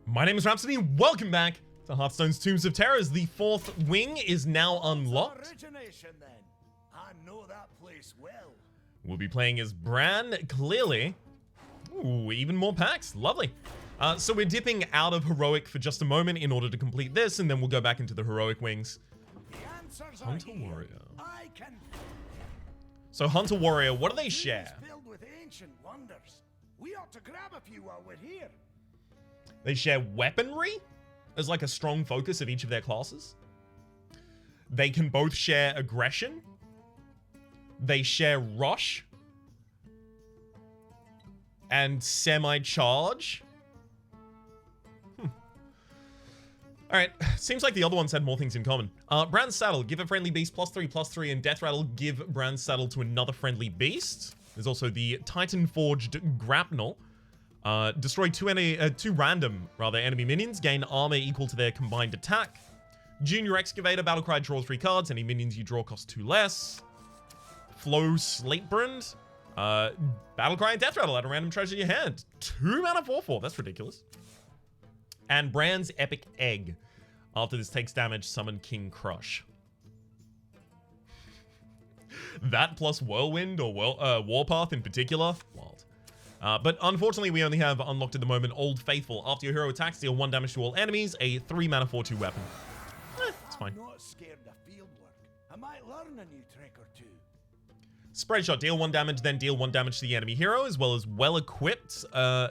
My name is Rhapsody, welcome back to Hearthstone's Tombs of Terrors. The fourth wing is now unlocked. Origination, then. I know that place well. We'll be playing as Bran, clearly. Ooh, even more packs, lovely. So we're dipping out of Heroic for just a moment in order to complete this, and then we'll go back into the Heroic wings. The answers Hunter are here. Warrior. I can. So Hunter Warrior, what do they share? Filled with ancient wonders. We ought to grab a few while we're here. They share weaponry as like a strong focus of each of their classes. They can both share aggression. They share rush. And semi-charge. Alright, seems like the other ones had more things in common. Bran's Saddle, give a friendly beast +3/+3, and Death Rattle, give Bran's Saddle to another friendly beast. There's also the Titan Forged Grapnel. Destroy two random enemy minions, gain armor equal to their combined attack. Junior Excavator, Battlecry, draw 3 cards, any minions you draw cost 2 less. Flow Slatebrand, Battlecry and Death Rattle, add a random treasure in your hand. 2 mana 4/4, that's ridiculous. And Bran's Epic Egg. After this takes damage, summon King Crush. That plus Whirlwind or Warpath in particular, wild. But unfortunately, we only have unlocked at the moment Old Faithful. After your hero attacks, deal 1 damage to all enemies, a 3 mana 4/2 weapon. It's fine. I'm not scared of field work. I might learn a new trick or two. Spread shot, deal 1 damage, then deal 1 damage to the enemy hero, as well as well-equipped.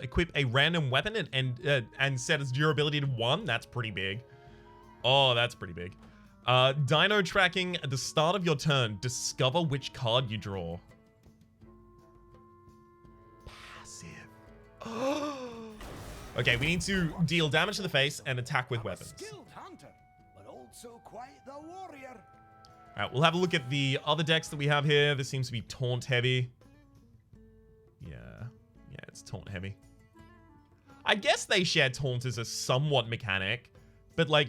Equip a random weapon and set its durability to 1. That's pretty big. Oh, that's pretty big. Dino tracking, at the start of your turn, discover which card you draw. Passive. Okay, we need to deal damage to the face and attack with weapons. Skilled hunter, but also quite the warrior. Alright, we'll have a look at the other decks that we have here. This seems to be taunt heavy. Yeah, it's taunt heavy. I guess they share taunt as a somewhat mechanic, but like,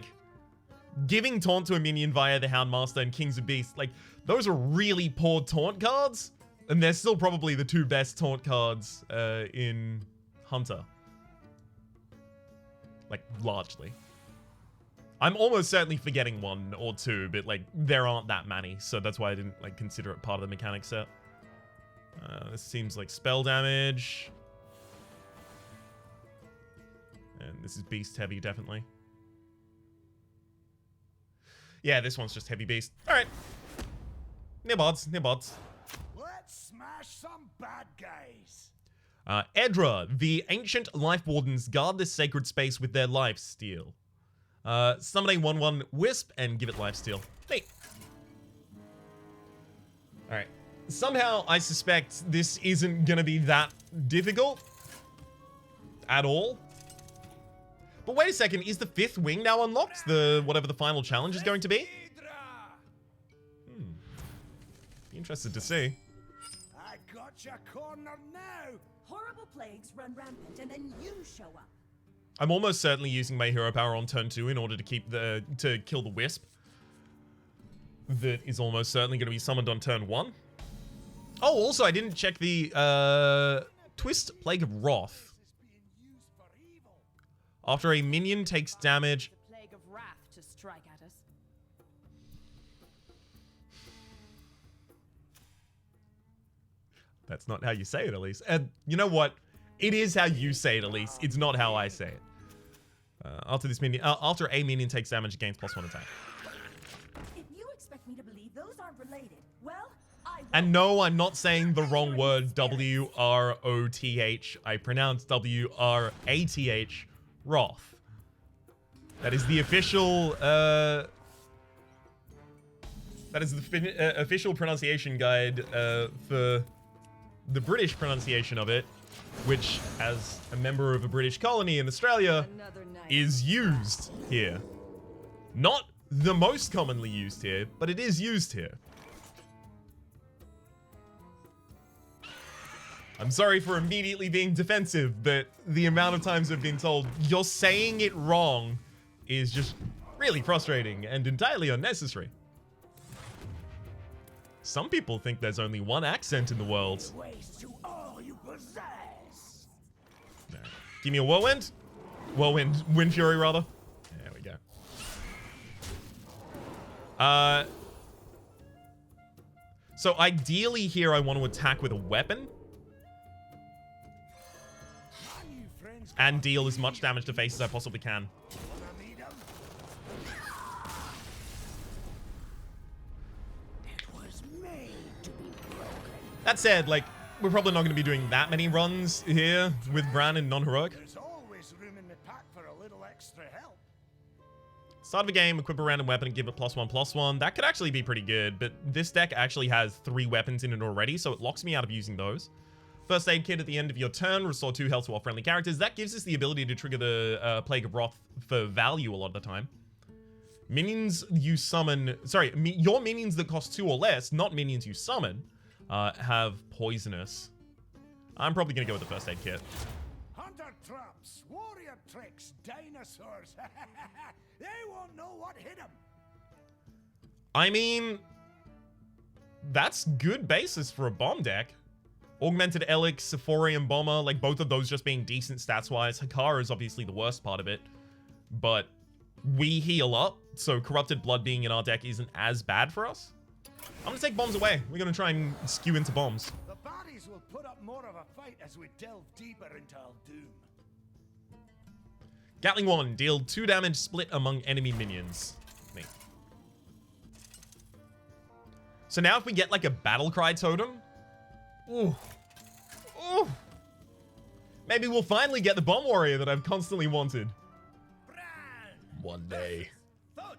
giving taunt to a minion via the Houndmaster and Kings of Beasts, like, those are really poor taunt cards, and they're still probably the 2 best taunt cards in Hunter. Like, largely. I'm almost certainly forgetting 1 or 2, but like there aren't that many, so that's why I didn't like consider it part of the mechanic set. This seems like spell damage, and this is beast heavy, definitely. Yeah, this one's just heavy beast. All right, near bots. Let's smash some bad guys. Edra, the ancient life wardens guard this sacred space with their life steal. Summon a 1/1 Wisp and give it lifesteal. Neat. Alright. Somehow I suspect this isn't gonna be that difficult. At all. But wait a second, is the 5th wing now unlocked? Whatever the final challenge is going to be? Be interested to see. I got your corner now. Horrible plagues run rampant and then you show up. I'm almost certainly using my hero power on turn 2 in order to kill the Wisp. That is almost certainly going to be summoned on turn 1. Oh, also I didn't check the Twist Plague of Wrath. After a minion takes damage. The plague of wrath to strike at us. That's not how you say it, Elise. And you know what? It is how you say it, Elise. It's not how I say it. After a minion takes damage, gains +1 attack. If you expect me to believe those aren't related, well, I And no, I'm not saying the wrong word, W-R-O-T-H. I pronounce W-R-A-T-H, Wrath. That is the official, official pronunciation guide for the British pronunciation of it, which, as a member of a British colony in Australia, is used here. Not the most commonly used here, but it is used here. I'm sorry for immediately being defensive, but the amount of times I've been told, you're saying it wrong, is just really frustrating and entirely unnecessary. Some people think there's only one accent in the world. Waste you all you possess. Give me a whirlwind. Whirlwind. Wind Fury, rather. There we go. So ideally here I want to attack with a weapon. And deal as much damage to face as I possibly can. That said, like, we're probably not going to be doing that many runs here with Bran and non-heroic. There's always room in the pack for a little extra help. Start of a game, equip a random weapon and give it +1/+1. That could actually be pretty good, but this deck actually has 3 weapons in it already, so it locks me out of using those. First Aid Kit at the end of your turn, restore 2 health to all friendly characters. That gives us the ability to trigger the Plague of Wrath for value a lot of the time. Minions you summon... Sorry, your minions that cost 2 or less, not minions you summon, have poisonous. I'm probably going to go with the First Aid Kit. Hunter traps, warrior tricks, dinosaurs. They won't know what hit them. I mean... That's good basis for a bomb deck. Augmented Elix, Sephorian Bomber, like both of those just being decent stats-wise. Hekara is obviously the worst part of it, but we heal up, so Corrupted Blood being in our deck isn't as bad for us. I'm gonna take bombs away. We're gonna try and skew into bombs. The baddies will put up more of a fight as we delve deeper into Doom. Gatling 1, deal 2 damage split among enemy minions. Me. So now if we get like a Battle Cry totem, ooh. Ooh. Maybe we'll finally get the Bomb Warrior that I've constantly wanted. Bran! One day. Thud!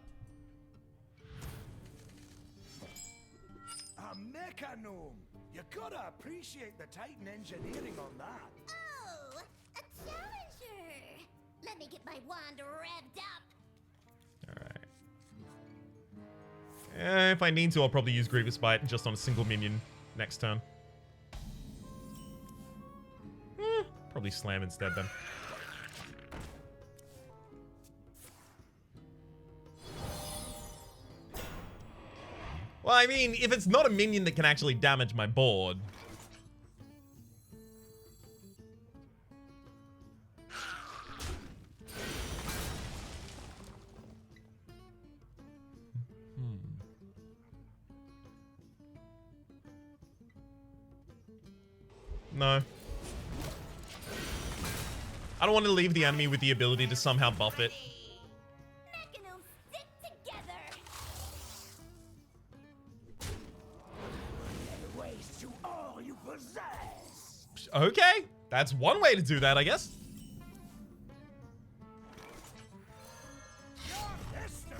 A mecha gnome. You gotta appreciate the Titan engineering on that. Oh, a challenger. Let me get my wand revved up. Alright. If I need to, I'll probably use Grievous Bite just on a single minion next turn. Probably slam instead then. Well, I mean, if it's not a minion that can actually damage my board. No. I don't want to leave the enemy with the ability to somehow buff it. Mechanomes stick together. Waste to all you possess. Okay, that's one way to do that, I guess.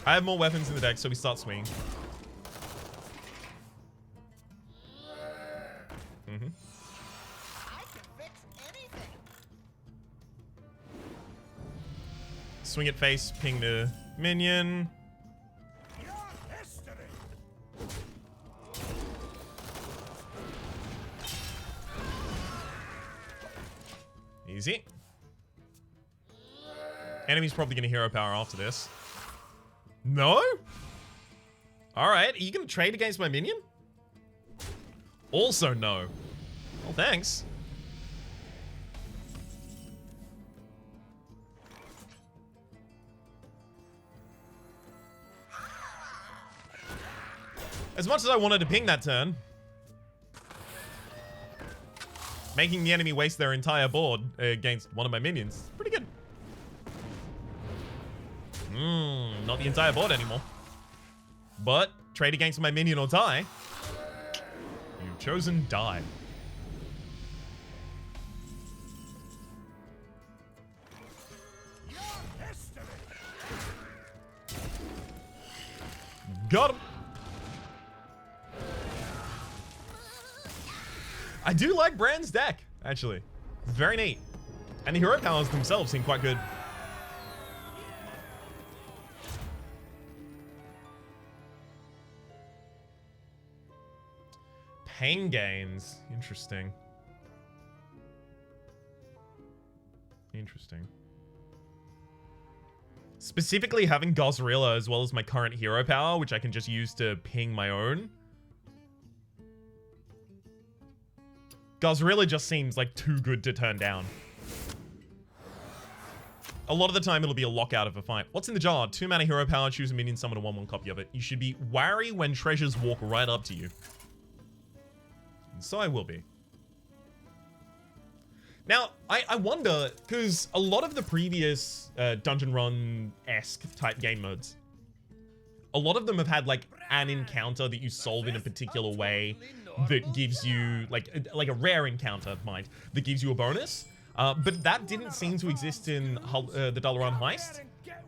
I have more weapons in the deck, so we start swinging. I can fix anything. Swing at face, ping the minion. Your history. Easy. Enemy's probably going to hero power after this. No? Alright, are you going to trade against my minion? Also no. Well, thanks. As much as I wanted to ping that turn, making the enemy waste their entire board against one of my minions, pretty good. Not the entire board anymore. But trade against my minion or die. You've chosen die. Your history. Got him. I do like Bran's deck, actually. It's very neat. And the hero powers themselves seem quite good. Pain gains. Interesting. Interesting. Specifically having Gosrilla as well as my current hero power, which I can just use to ping my own. Gosrilla just seems like too good to turn down. A lot of the time, it'll be a lockout of a fight. What's in the jar? 2 mana hero power, choose a minion, summon a 1/1 copy of it. You should be wary when treasures walk right up to you. And so I will be. Now, I wonder, because a lot of the previous Dungeon Run-esque type game modes, a lot of them have had, like, an encounter that you solve in a particular way that gives you, like a rare encounter, mind, that gives you a bonus. But that didn't seem to exist in the Dalaran Heist.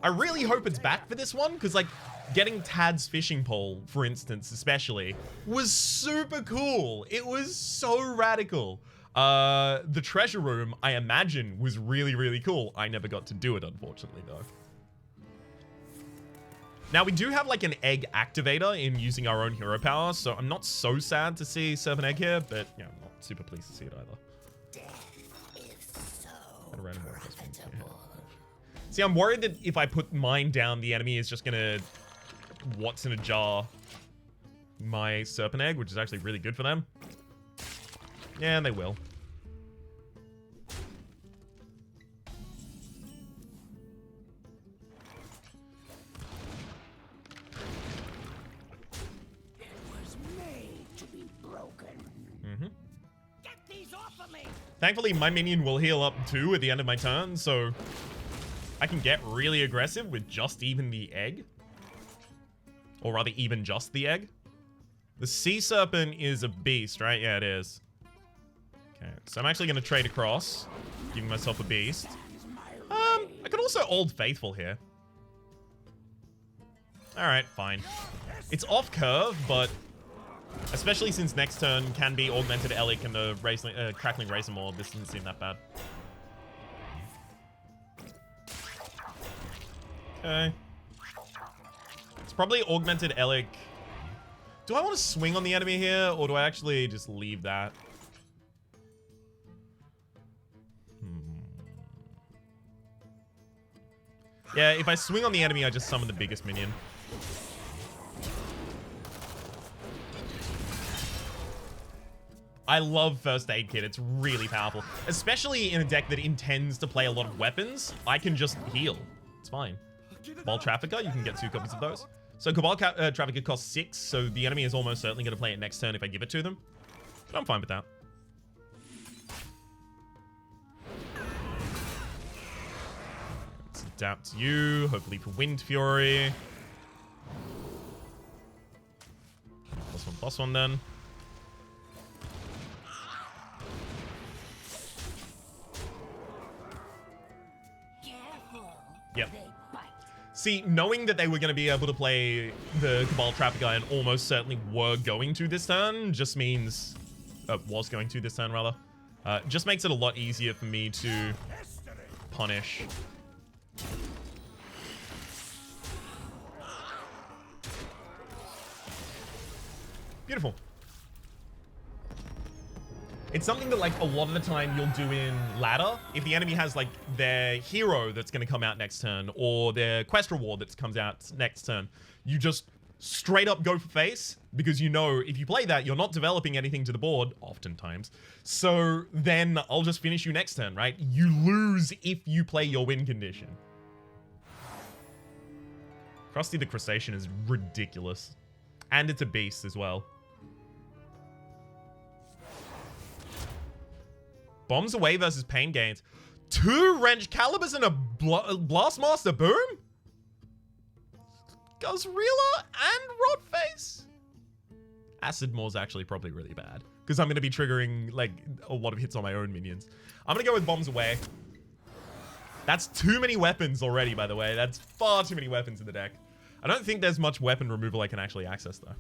I really hope it's back for this one, because, like, getting Tad's fishing pole, for instance, especially, was super cool. It was so radical. The treasure room, I imagine, was really, really cool. I never got to do it, unfortunately, though. Now, we do have, like, an egg activator in using our own hero power, so I'm not so sad to see Servant Egg here, but, yeah, I'm not super pleased to see it either. See, I'm worried that if I put mine down, the enemy is just gonna what's in a jar my Serpent Egg, which is actually really good for them. Yeah, they will. It was made to be broken. Mm-hmm. Get these off of me! Thankfully, my minion will heal up too at the end of my turn, so I can get really aggressive with just even the egg. Or rather, even just the egg. The Sea Serpent is a beast, right? Yeah, it is. Okay, so I'm actually going to trade across, giving myself a beast. I could also Old Faithful here. Alright, fine. It's off curve, but especially since next turn can be Augmented Elic and the Crackling Razor Maw, this doesn't seem that bad. Okay. It's probably Augmented Elic. Do I want to swing on the enemy here, or do I actually just leave that? Yeah, if I swing on the enemy, I just summon the biggest minion. I love First Aid Kit. It's really powerful. Especially in a deck that intends to play a lot of weapons. I can just heal. It's fine. Cabal Trafficker, you can get 2 copies of those. So Cabal Trafficker costs 6, so the enemy is almost certainly going to play it next turn if I give it to them. But I'm fine with that. Let's adapt you, hopefully for Wind Fury. +1/+1 then. Yep. See, knowing that they were going to be able to play the Cabal Trafficker and almost certainly were going to this turn just means... was going to this turn, rather. Just makes it a lot easier for me to punish. Beautiful. It's something that, like, a lot of the time you'll do in ladder. If the enemy has, like, their hero that's going to come out next turn, or their quest reward that comes out next turn, you just straight up go for face, because you know if you play that, you're not developing anything to the board, oftentimes. So then I'll just finish you next turn, right? You lose if you play your win condition. Krusty the Crustacean is ridiculous. And it's a beast as well. Bombs away versus Pain Gains. 2 Wrench Calibers and a Blastmaster Boom? Gozrilla and Rotface? Acid Maw is actually probably really bad, because I'm going to be triggering, like, a lot of hits on my own minions. I'm going to go with Bombs Away. That's too many weapons already, by the way. That's far too many weapons in the deck. I don't think there's much weapon removal I can actually access, though.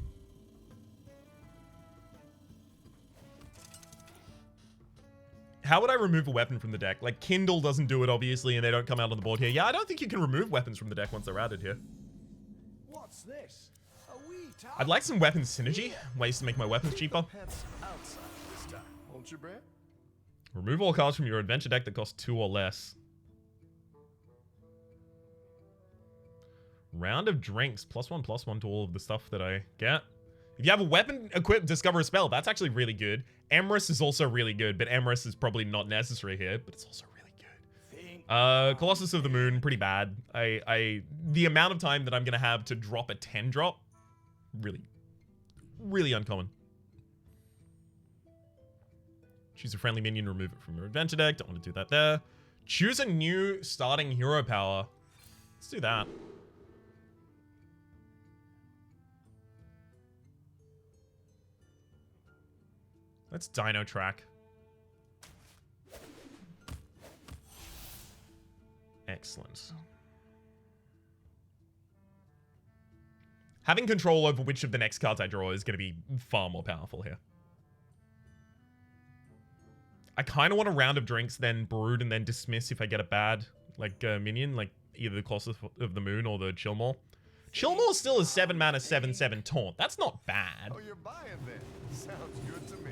How would I remove a weapon from the deck? Like, Kindle doesn't do it, obviously, and they don't come out on the board here. Yeah, I don't think you can remove weapons from the deck once they're added here. What's this? A wee I'd like some weapon synergy. Ways to make my weapons cheaper. Won't you, Brad? Remove all cards from your adventure deck that cost 2 or less. Round of Drinks. +1/+1 to all of the stuff that I get. If you have a weapon equipped, discover a spell. That's actually really good. Emrys is also really good, but Emrys is probably not necessary here, but it's also really good. Colossus of the Moon, pretty bad. The amount of time that I'm gonna have to drop a 10 drop, really uncommon. Choose a friendly minion, remove it from your adventure deck. Don't want to do that there. Choose a new starting hero power. Let's do that. Let's Dino Track. Excellent. Having control over which of the next cards I draw is going to be far more powerful here. I kind of want a round of drinks, then brood, and then dismiss if I get a bad minion, like either the Colossus of the Moon or the Chillmaw. Chillmaw still is 7 mana, 7/7 taunt. That's not bad. Oh, you're buying then. Sounds good to me.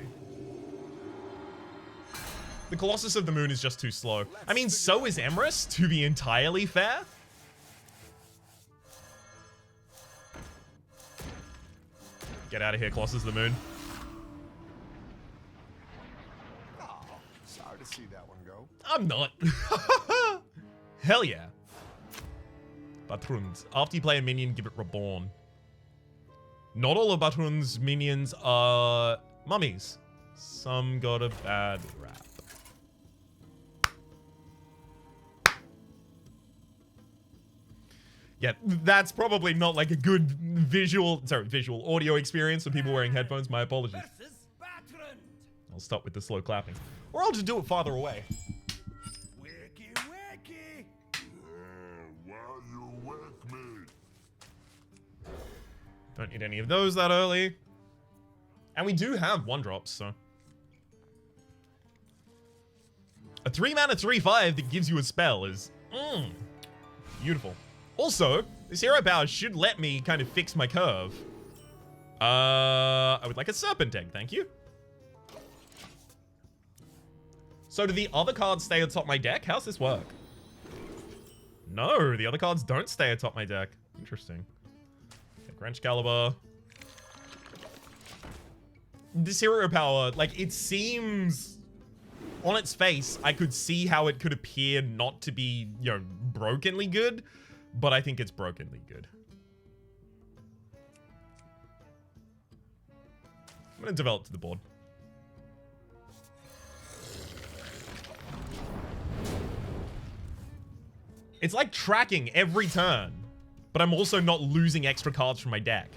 The Colossus of the Moon is just too slow. I mean, so is Emrys, to be entirely fair. Get out of here, Colossus of the Moon. Oh, sorry to see that one go. I'm not. Hell yeah. Batrund. After you play a minion, give it Reborn. Not all of Batrund's minions are mummies. Some got a bad rap. Yeah, that's probably not like a good visual audio experience for people wearing headphones. My apologies. This is Batrund. I'll stop with the slow clapping. Or I'll just do it farther away. Wakey, wakey. Why you wake me? Don't need any of those that early. And we do have 1-drops, so. A 3 mana 3/5 that gives you a spell is beautiful. Also, this hero power should let me kind of fix my curve. I would like a Serpent Egg, thank you. So do the other cards stay atop my deck? How's this work? No, the other cards don't stay atop my deck. Interesting. Okay, Wrenchcalibur. This hero power, like, it seems... On its face, I could see how it could appear not to be, you know, brokenly good, but I think it's brokenly good. I'm going to develop to the board. It's like tracking every turn, but I'm also not losing extra cards from my deck.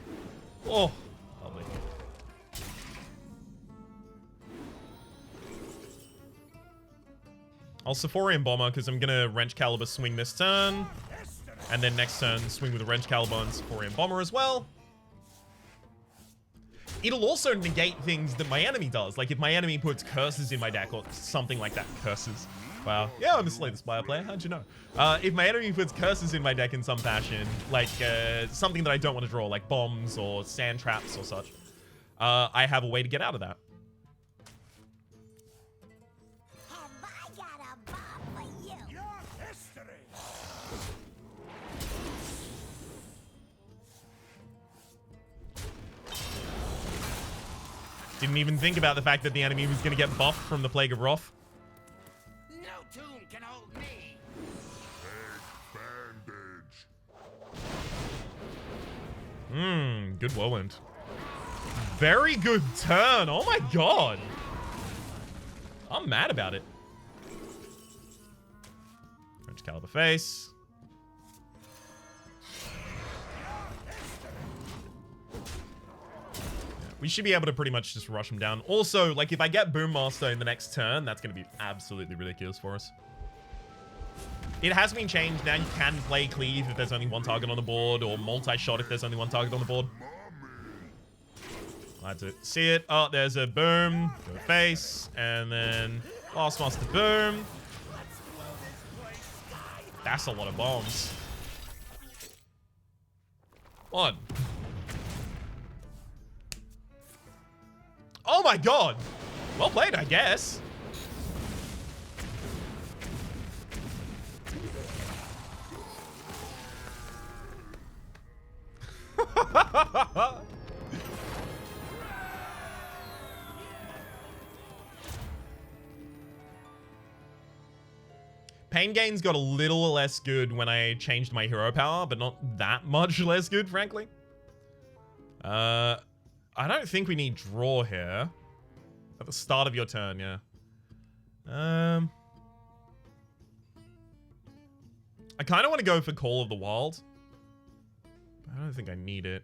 Oh, lovely. I'll Sephorian Bomber because I'm going to Wrenchcalibur swing this turn. And then next turn, swing with a Wrenchcalibur and Sephorian Bomber as well. It'll also negate things that my enemy does. Like if my enemy puts curses in my deck or something like that. Curses. Wow. Yeah, I'm a Slay the Spire player. How'd you know? If my enemy puts curses in my deck in some fashion, like something that I don't want to draw, like bombs or sand traps or such, I have a way to get out of that. Have I got a bomb for you? Your history. Didn't even think about the fact that the enemy was going to get buffed from the Plague of Wrath. No tomb can hold me. Bandage. Good whirlwind. Very good turn. Oh my god. I'm mad about it. Wrenchcalibur face. We should be able to pretty much just rush him down. Also, like, if I get Boom Master in the next turn, that's going to be absolutely ridiculous for us. It has been changed. Now you can play Cleave if there's only one target on the board, or Multi-Shot if there's only one target on the board. Glad to see it. Oh, there's a Boom. Go face. And then Last Master Boom. That's a lot of bombs. One. Oh my god! Well played, I guess. Pain gains got a little less good when I changed my hero power, but not that much less good, frankly. I don't think we need draw here. At the start of your turn, yeah. I kind of want to go for Call of the Wild. But I don't think I need it.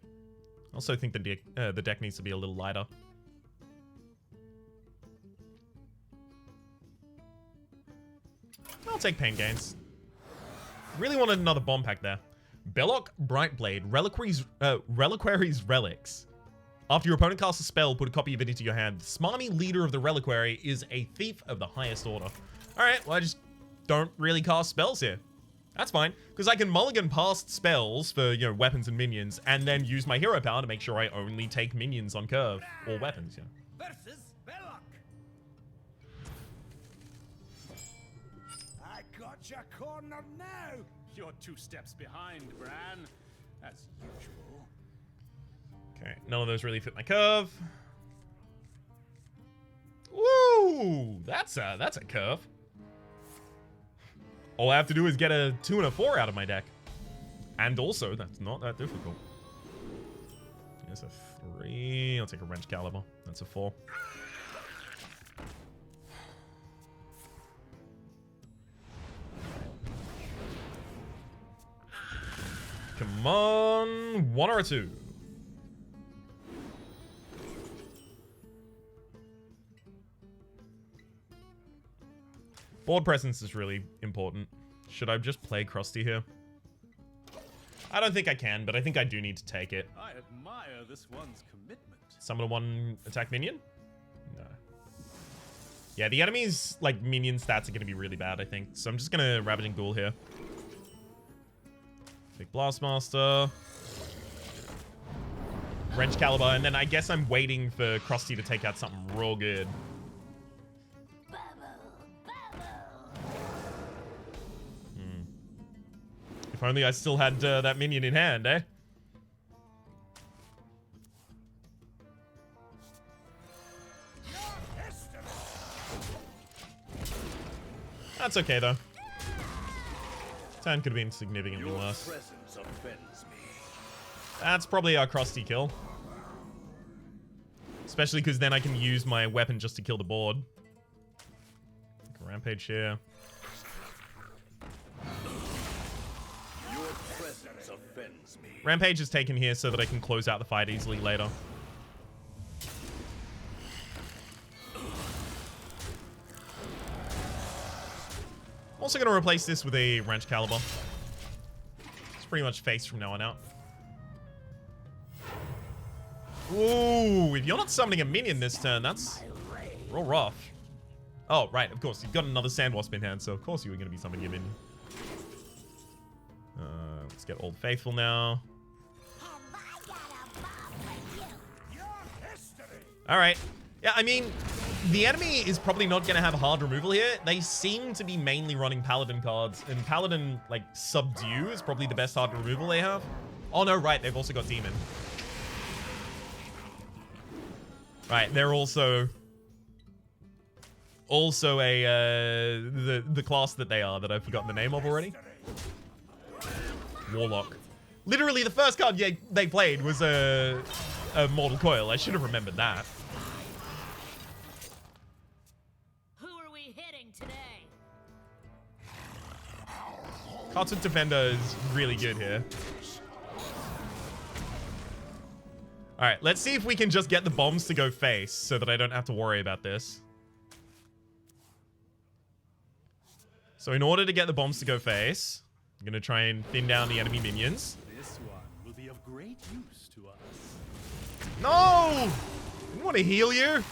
I also think the deck needs to be a little lighter. I'll take Pain Gains. Really wanted another bomb pack there. Belloc Brightblade, Reliquary's Relics. After your opponent casts a spell, put a copy of it into your hand. The smarmy leader of the Reliquary is a thief of the highest order. Alright, well I just don't really cast spells here. That's fine, because I can mulligan past spells for, you know, weapons and minions, and then use my hero power to make sure I only take minions on curve, or weapons, yeah. Versus Belloc. I got you cornered now. You're 2 steps behind, Bran. As usual. Okay, none of those really fit my curve. Woo! That's a curve. All I have to do is get a 2 and a 4 out of my deck. And also, that's not that difficult. There's a 3. I'll take a Wrench Caliber. That's a 4. Come on. 1 or a 2. Board presence is really important. Should I just play Krusty here? I don't think I can, but I think I do need to take it. I admire this one's commitment. Summon a 1 attack minion? No. Yeah, the enemy's, like, minion stats are going to be really bad, I think. So I'm just going to Ravaging Ghoul here. Big Blastmaster. Wrench Caliber, and then I guess I'm waiting for Krusty to take out something real good. If only I still had that minion in hand, eh? That's okay, though. Turn could have been significantly worse. That's probably our Krusty kill. Especially because then I can use my weapon just to kill the board. Take a Rampage here. Rampage is taken here so that I can close out the fight easily later. Also going to replace this with a Wrench Caliber. It's pretty much face from now on out. Ooh, if you're not summoning a minion this turn, that's real rough. Oh, right, of course. You've got another Sandwasp in hand, so of course you were going to be summoning a minion. Let's get Old Faithful now. Alright. Yeah, I mean, the enemy is probably not going to have hard removal here. They seem to be mainly running Paladin cards, and Paladin, like, Subdue is probably the best hard removal they have. Oh, no, right, they've also got Demon. Right, they're also a, the class that they are, that I've forgotten the name of already. Warlock. Literally, the first card they played was a Mortal Coil. I should have remembered that. Who are we hitting today? Cards with Defender is really good here. Alright, let's see if we can just get the bombs to go face so that I don't have to worry about this. So in order to get the bombs to go face, I'm going to try and thin down the enemy minions. This one will be of great use to us. No! I didn't want to heal you.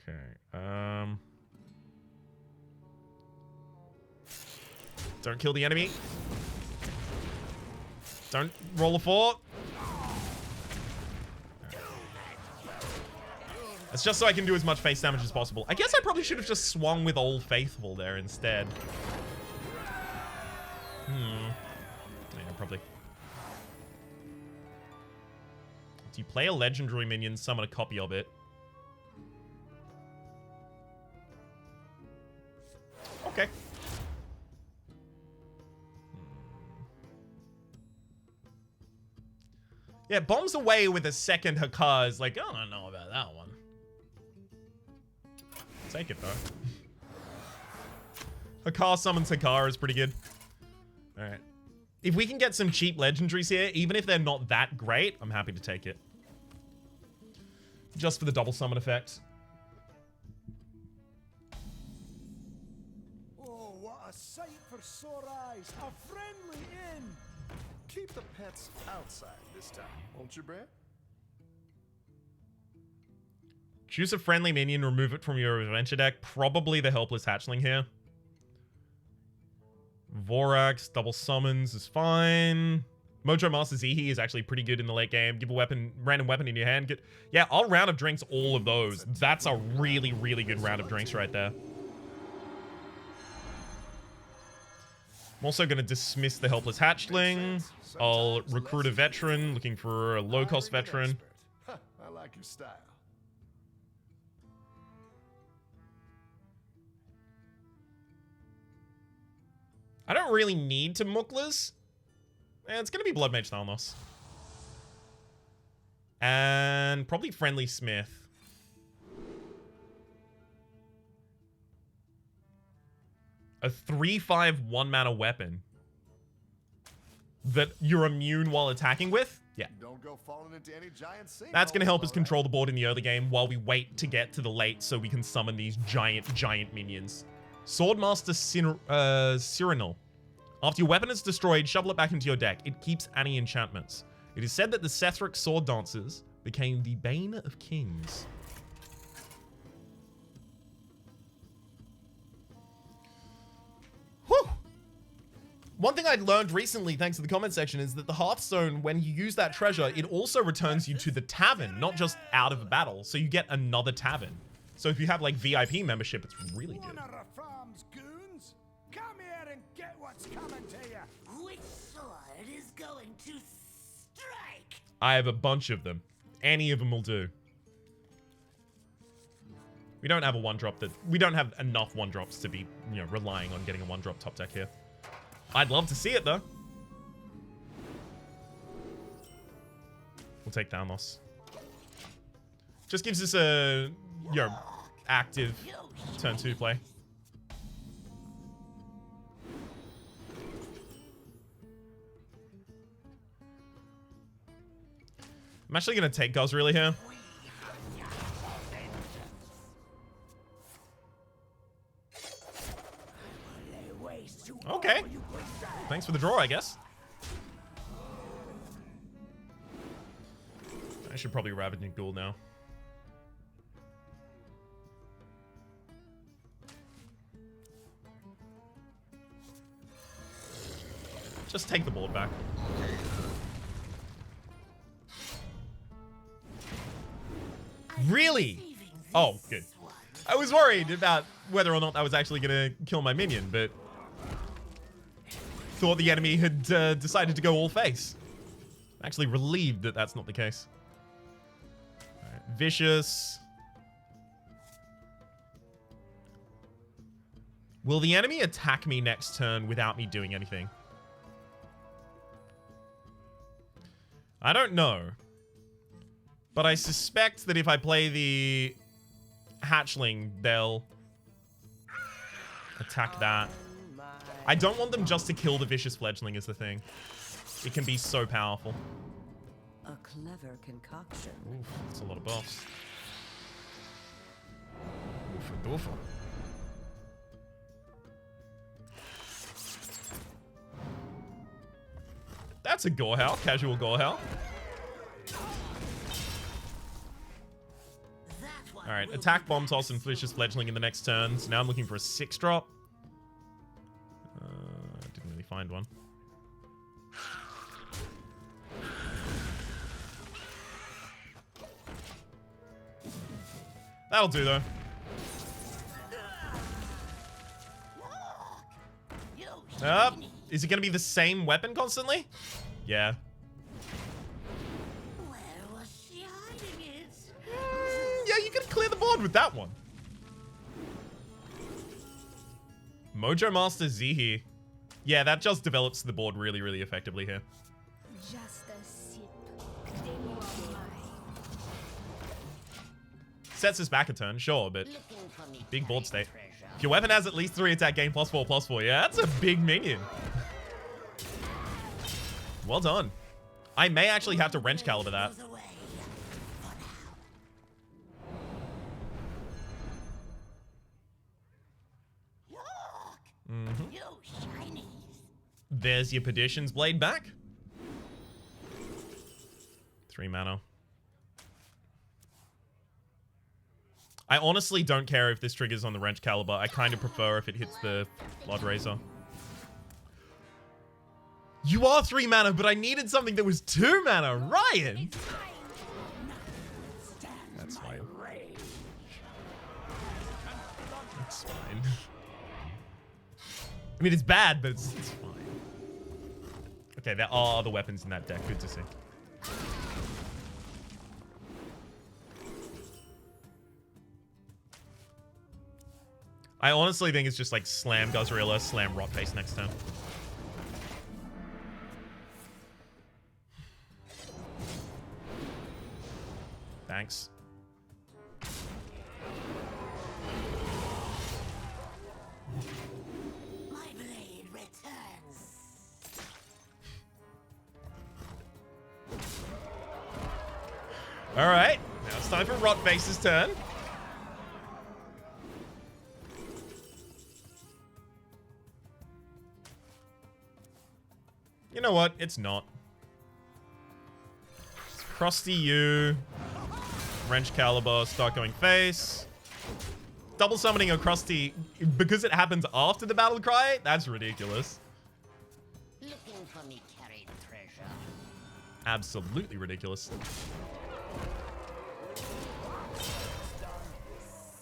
Okay, don't kill the enemy. Don't roll a 4. It's just so I can do as much face damage as possible. I guess I probably should have just swung with Old Faithful there instead. Yeah, probably. Do you play a legendary minion, summon a copy of it? Okay. Yeah, bombs away with a second Hakar is like, I don't know about that one. Take it, though. Hakar summons Hakar is pretty good. Alright. If we can get some cheap legendaries here, even if they're not that great, I'm happy to take it. Just for the double summon effect. Oh, what a sight for sore eyes. A friendly inn. Keep the pets outside this time, won't you, Brad? Choose a friendly minion, remove it from your adventure deck. Probably the Helpless Hatchling here. Vorax, double summons is fine. Mojo Master Zihi is actually pretty good in the late game. Give a weapon, random weapon in your hand. Yeah, I'll round of drinks all of those. That's a really, really good round of drinks right there. I'm also going to dismiss the Helpless Hatchling. I'll recruit a veteran, looking for a low-cost veteran. Huh, I like your style. I don't really need to Muklas. It's going to be Blood Mage Thalnos. And probably Friendly Smith. A 3/5 1-mana weapon that you're immune while attacking with? Yeah. Don't go falling into any giant sinkhole. That's going to help us control the board in the early game while we wait to get to the late so we can summon these giant minions. Swordmaster Cyrano. After your weapon is destroyed, shovel it back into your deck. It keeps any enchantments. It is said that the Sethric Sword Dancers became the bane of kings. Whew! One thing I learned recently, thanks to the comment section, is that the Hearthstone, when you use that treasure, it also returns you to the tavern, not just out of a battle. So you get another tavern. So if you have like VIP membership, it's really good. One of the farm's goons. Come here and get what's coming to you. Which sword is going to strike? I have a bunch of them. Any of them will do. We don't have a 1-drop that... We don't have enough 1-drops to be, relying on getting a 1-drop top deck here. I'd love to see it, though. We'll take Thalnos. Just gives us a, active turn 2 play. I'm actually going to take Gozrili here. Okay. Thanks for the draw, I guess. I should probably Ravaging Ghoul now. Just take the board back. Really? Oh, good. I was worried about whether or not that was actually going to kill my minion, but thought the enemy had decided to go all face. I'm actually relieved that that's not the case. All right, Vicious. Will the enemy attack me next turn without me doing anything? I don't know. But I suspect that if I play the Hatchling, they'll attack that. I don't want them just to kill the Vicious Fledgling is the thing. It can be so powerful. A clever concoction. Oof, that's a lot of buffs. Oof, oof. That's a Gorehowl, casual Gorehowl. Alright, attack Bomb Toss and Vicious Fledgling in the next turn. So now I'm looking for a 6-drop. Didn't really find one. That'll do, though. Is it going to be the same weapon constantly? Yeah. Where was she hiding it? Yeah, you can clear the board with that one. Mojo Master Z here. Yeah, that just develops the board really, really effectively here. Just a sip. Then you are mine. Sets us back a turn, sure, but Looking for me, big board buried state. treasure. If your weapon has at least 3 attack, gain +4/+4. Yeah, that's a big minion. Well done. I may actually have to Wrench Caliber that. Goes away. Look! You shinies! There's your Perdition's Blade back. 3 mana. I honestly don't care if this triggers on the Wrench Caliber. I kind of prefer if it hits the Blood Razor. You are 3 mana, but I needed something that was 2 mana. Ryan! That's fine. That's fine. I mean, it's bad, but it's fine. Okay, there are other weapons in that deck. Good to see. I honestly think it's just like slam Guzrilla, slam Rot Face next turn. Thanks. My blade returns. All right, now it's time for Rot Face's turn. You know what? It's not. It's Krusty U. Wrench Caliber, start going face. Double summoning a Krusty because it happens after the battle cry? That's ridiculous. Looking for me, carried treasure. Absolutely ridiculous.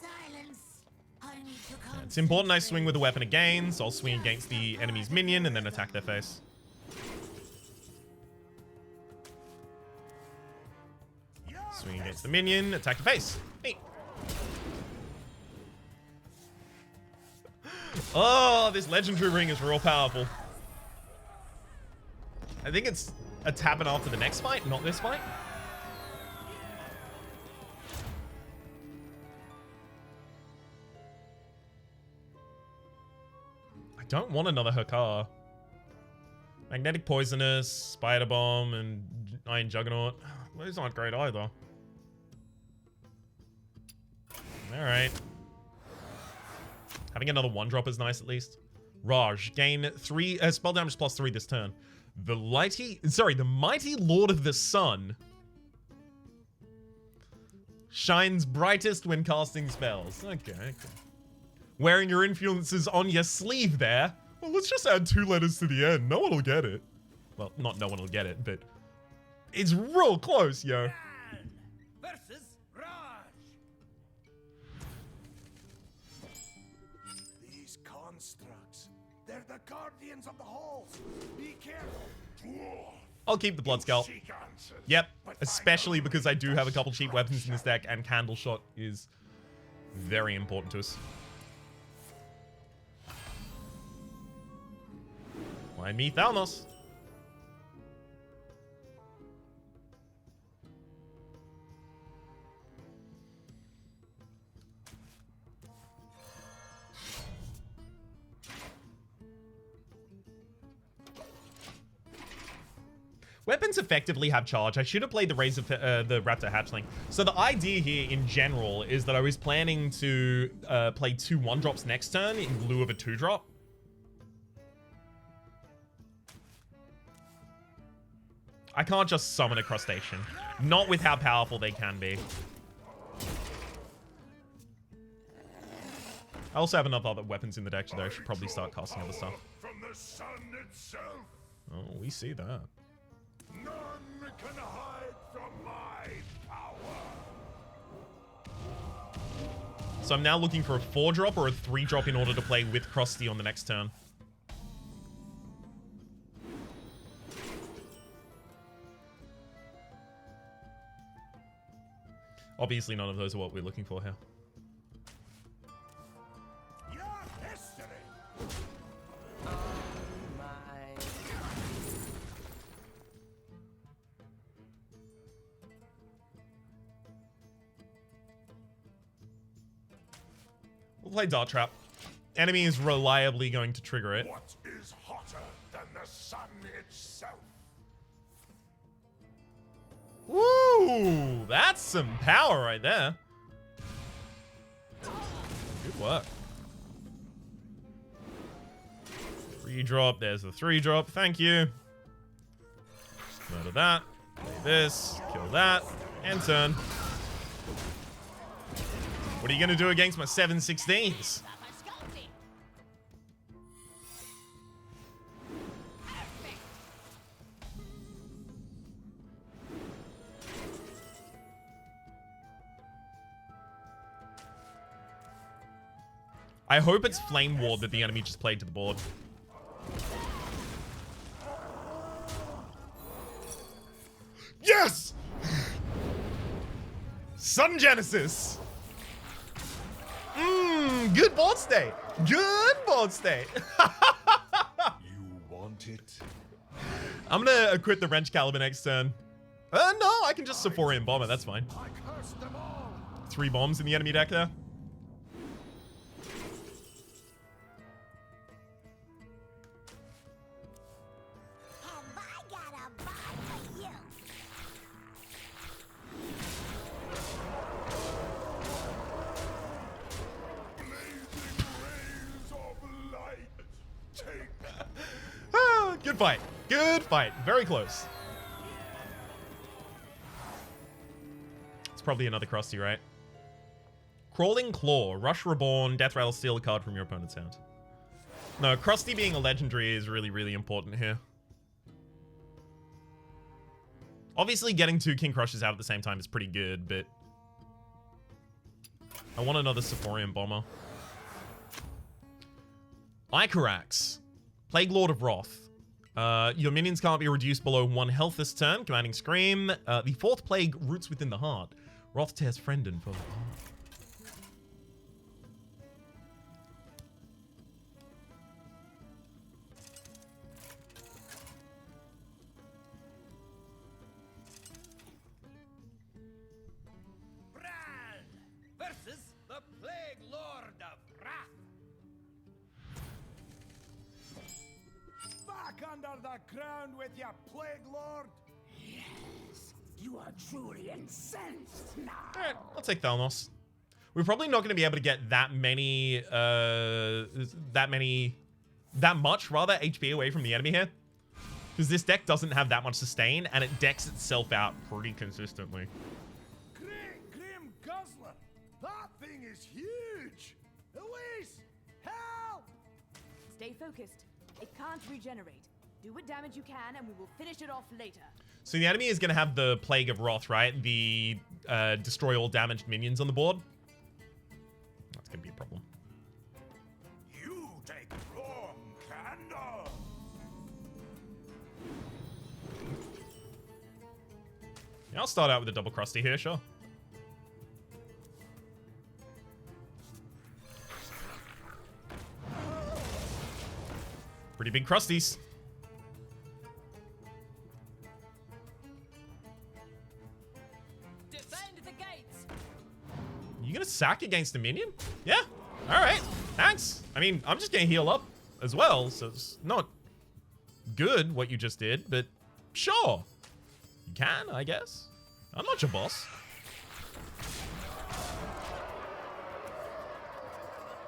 Silence. I need to It's important I swing with the weapon again, so I'll swing against the enemy's minion and then attack their face. Swing against the minion, attack the face. Neat. Oh, this legendary ring is real powerful. I think it's a tapping after the next fight, not this fight. I don't want another Hakar. Magnetic Poisonous, Spider Bomb, and Iron Juggernaut. Those aren't great either. Alright. Having another 1-drop is nice at least. Raj, gain 3 spell damage +3 this turn. The mighty Lord of the Sun shines brightest when casting spells. Okay. Wearing your influences on your sleeve there. Well, let's just add 2 letters to the end. No one will get it. Well, not no one will get it, but it's real close, yo. Versus Raj. These constructs, they're the guardians of the halls. Be careful. I'll keep the Blood Scalp. Yep, especially because I do have a couple cheap weapons in this deck, and Candle Shot is very important to us. Find me Thalnos. Weapons effectively have charge. I should have played the the Raptor Hatchling. So the idea here in general is that I was planning to play 2 1-drops next turn in lieu of a 2-drop. I can't just summon a Crustacean. Not with how powerful they can be. I also have enough other weapons in the deck, so I should probably start casting other stuff. From the sun itself, Oh, we see that. none can hide from my power. So I'm now looking for a 4-drop or a 3-drop in order to play with Krusty on the next turn. Obviously, none of those are what we're looking for here. Your history We'll play Dart Trap. Enemy is reliably going to trigger it. What is hotter than the sun itself? Woo! That's some power right there. Good work. 3-drop. There's the 3-drop. Thank you. Murder that. Play this. Kill that. And turn. What are you going to do against my 7/16s? I hope it's Flame Ward that the enemy just played to the board. Yes! Sun Genesis! Good board state. Good board state. You want it? I'm gonna equip the Wrench Caliber next turn. No, I can just Sephorian Bomber. That's fine. I curse them all. 3 bombs in the enemy deck there. Have I got a bite for you? Blazing rays of light. Take that. Ah, good fight. Good fight. Very close. It's probably another Krusty, right? Crawling Claw. Rush Reborn. Death Rattle. Steal a card from your opponent's hand. No, Krusty being a legendary is really, really important here. Obviously, getting 2 King Crushers out at the same time is pretty good, but I want another Sephorian Bomber. Icarax. Plague Lord of Wrath. Your minions can't be reduced below 1 health this turn. Commanding Scream. The 4th Plague roots within the heart. Wrath tears friend and foe apart. Bran versus the Plague Lord of Wrath. Back under the ground with your Plague Lord. Yes, you are truly incensed now. Alright, I'll take Thalnos. We're probably not going to be able to get that much HP away from the enemy here. Because this deck doesn't have that much sustain, and it decks itself out pretty consistently. Grim Guzzler, that thing is huge. Elise, help! Stay focused. It can't regenerate. Do what damage you can, and we will finish it off later. So the enemy is going to have the Plague of Wrath, right? The destroy all damaged minions on the board. That's going to be a problem. You take wrong, Candor. Yeah, I'll start out with a double Krusty here, sure. Pretty big Krusties. Defend the gates. You gonna sack against a minion? Yeah. All right. Thanks. I mean, I'm just gonna heal up as well, so it's not good what you just did, but sure. You can, I guess. I'm not your boss.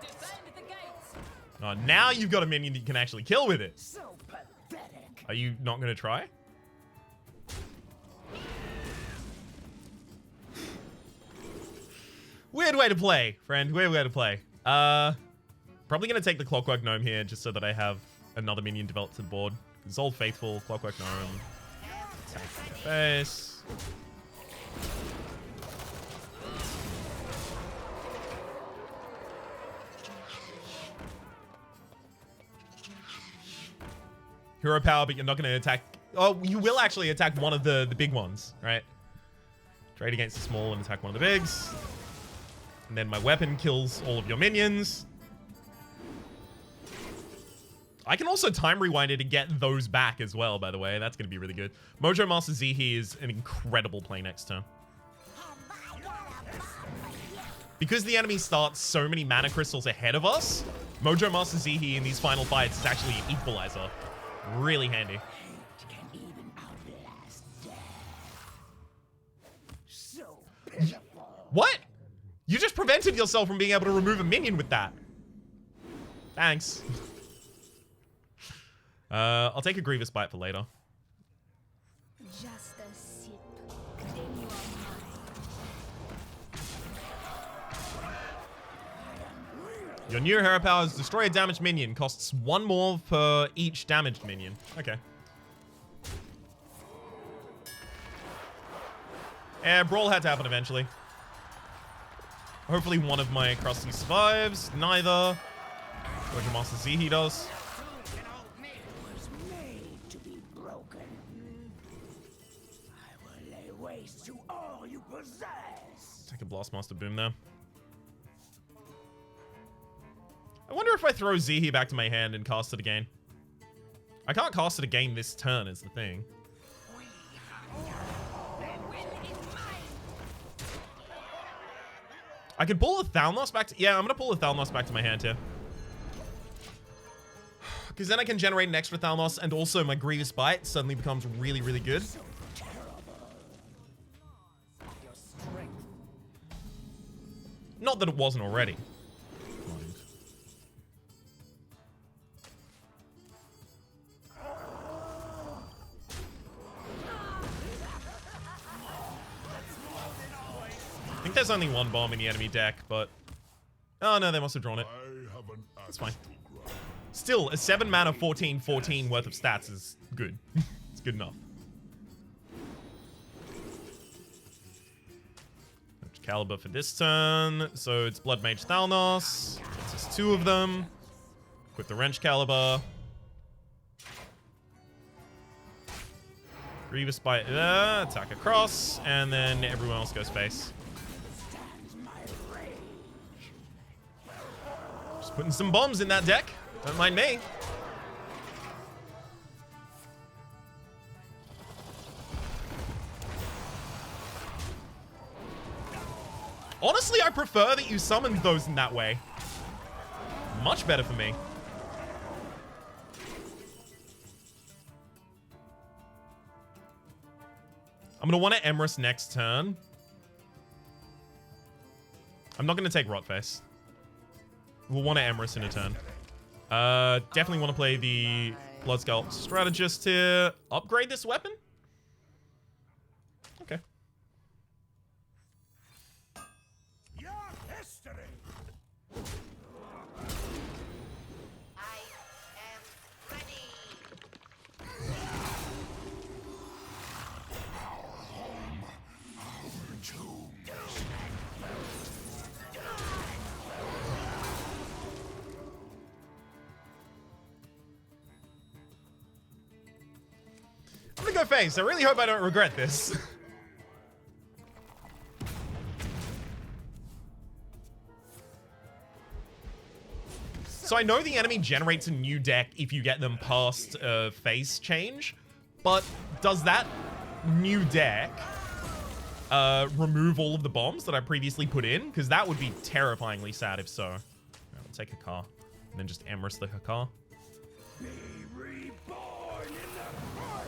Defend the gates. Oh, now you've got a minion that you can actually kill with it. So pathetic. Are you not gonna try? Weird way to play, friend. Weird way to play. Probably gonna take the Clockwork Gnome here just so that I have another minion developed to the board. It's Old Faithful, Clockwork Gnome. Attack in the face. Hero power, but you're not gonna attack. Oh, you will actually attack one of the big ones, right? Trade against the small and attack one of the bigs. And then my weapon kills all of your minions. I can also time rewind it to get those back as well, by the way. That's going to be really good. Mojo Master Zihi is an incredible play next turn. Because the enemy starts so many mana crystals ahead of us, Mojo Master Zihi in these final fights is actually an equalizer. Really handy. Can even outlast death. So pitiful. What? You just prevented yourself from being able to remove a minion with that. Thanks. I'll take a Grievous Bite for later. Just a sip. Then you are mine. Your new hero powers destroy a damaged minion. Costs 1 more per each damaged minion. Okay. Brawl had to happen eventually. Hopefully one of my Krusty survives. Neither. Mojo Master Zihi does. Was made to be broken. I will lay waste to all you possess. Take a Blastmaster Boom there. I wonder if I throw Zihi back to my hand and cast it again. I can't cast it again this turn is the thing. I could pull a Thalnos back to... Yeah, I'm going to pull a Thalnos back to my hand here. Because then I can generate an extra Thalnos, and also my Grievous Bite suddenly becomes really, really good. Not that it wasn't already. I think there's only 1 bomb in the enemy deck, but... Oh no, they must have drawn it. That's fine. Still, a 7 mana 14/14 worth of stats is good. It's good enough. Caliber for this turn. So it's Blood Mage Thalnos. Gets us 2 of them. Equip the Wrench Caliber. Grievous Bite there. Attack across. And then everyone else goes face. Just putting some bombs in that deck. Don't mind me. Honestly, I prefer that you summoned those in that way. Much better for me. I'm going to want to Emrys next turn. I'm not going to take Rotface. We'll want to Emrys in a turn. Definitely want to play the Bloodscalp Strategist here. Upgrade this weapon? Okay. Your history. I am ready. I'm gonna go face. I really hope I don't regret this. So I know the enemy generates a new deck if you get them past phase change, but does that new deck remove all of the bombs that I previously put in? Because that would be terrifyingly sad if so. I'll take Hakar and then just Emrys the Hakar. Be reborn in the heart.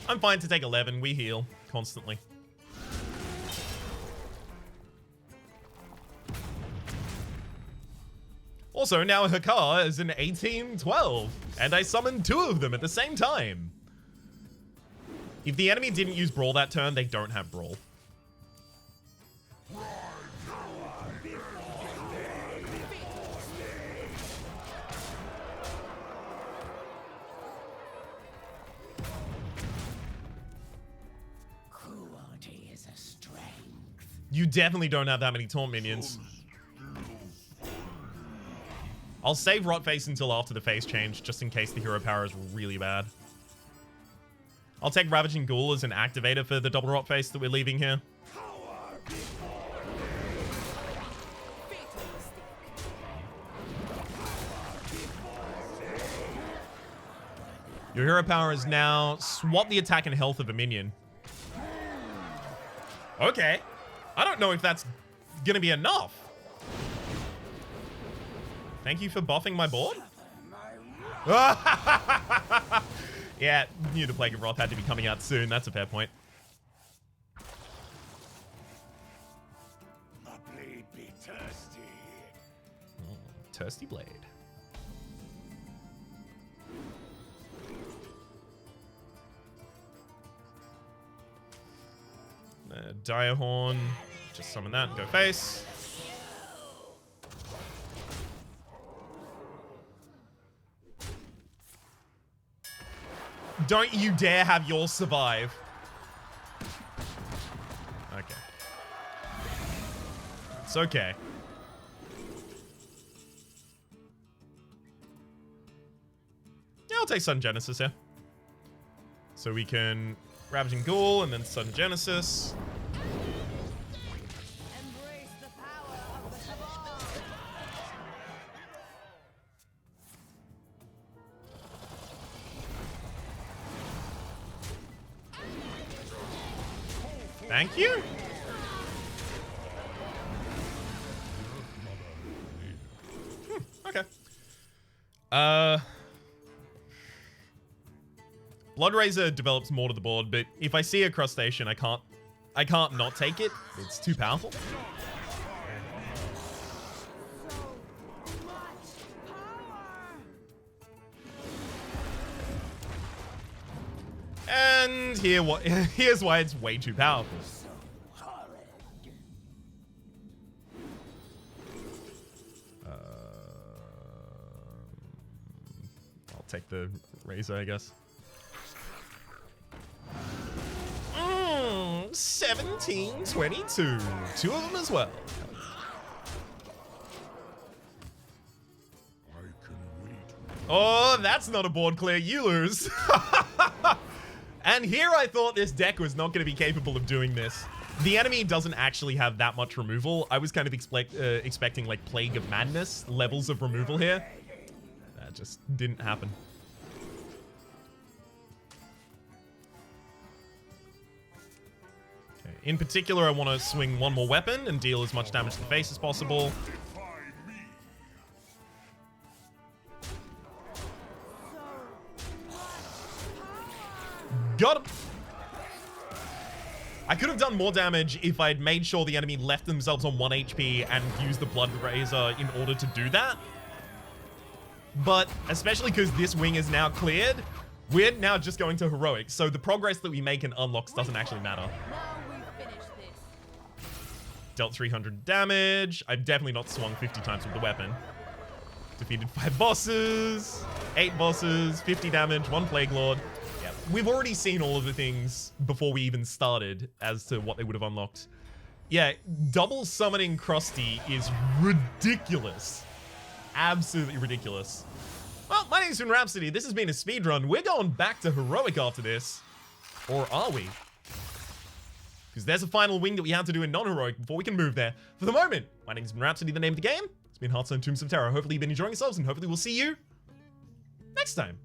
I'm fine to take 11. We heal constantly. Also, now Hakar is an 18-12, and I summoned 2 of them at the same time. If the enemy didn't use Brawl that turn, they don't have Brawl. Cruelty is a strength. You definitely don't have that many Taunt minions. I'll save Rotface until after the phase change, just in case the hero power is really bad. I'll take Ravaging Ghoul as an activator for the double Rotface that we're leaving here. Your hero power is now swap the attack and health of a minion. Okay. I don't know if that's gonna be enough. Thank you for buffing my board. Yeah, knew the Plague of Wrath had to be coming out soon. That's a fair point. My blade be thirsty. Thirsty blade. Dire Horn. Just summon that and go face. Don't you dare have yours survive. Okay. It's okay. Yeah, I'll take Sun Genesis here. So we can Ravaging Ghoul and then Sun Genesis. Embrace the power of the Cabal. Thank you. Okay. Bloodrazor develops more to the board, but if I see a crustacean, I can't not take it. It's too powerful. And here's why it's way too powerful. I'll take the Razor, I guess. 1722. Two of them as well. Oh, that's not a board clear. You lose. And here I thought this deck was not going to be capable of doing this. The enemy doesn't actually have that much removal. I was kind of expecting like Plague of Madness levels of removal here. That just didn't happen. Okay. In particular, I want to swing one more weapon and deal as much damage to the face as possible. Got him! I could have done more damage if I'd made sure the enemy left themselves on 1 HP and used the Blood Razor in order to do that. But especially because this wing is now cleared, we're now just going to Heroic, so the progress that we make in unlocks doesn't actually matter. Now we've finished this. Dealt 300 damage. I've definitely not swung 50 times with the weapon. Defeated 5 bosses, 8 bosses, 50 damage, 1 Plague Lord. Yeah, we've already seen all of the things before we even started as to what they would have unlocked. Yeah, double summoning Krusty is ridiculous. Absolutely ridiculous. Well, my name's been Rhapsody. This has been a speedrun. We're going back to Heroic after this. Or are we? Because there's a final wing that we have to do in non-Heroic before we can move there. For the moment, my name's been Rhapsody, the name of the game. It's been Hearthstone Tombs of Terror. Hopefully you've been enjoying yourselves, and hopefully we'll see you next time.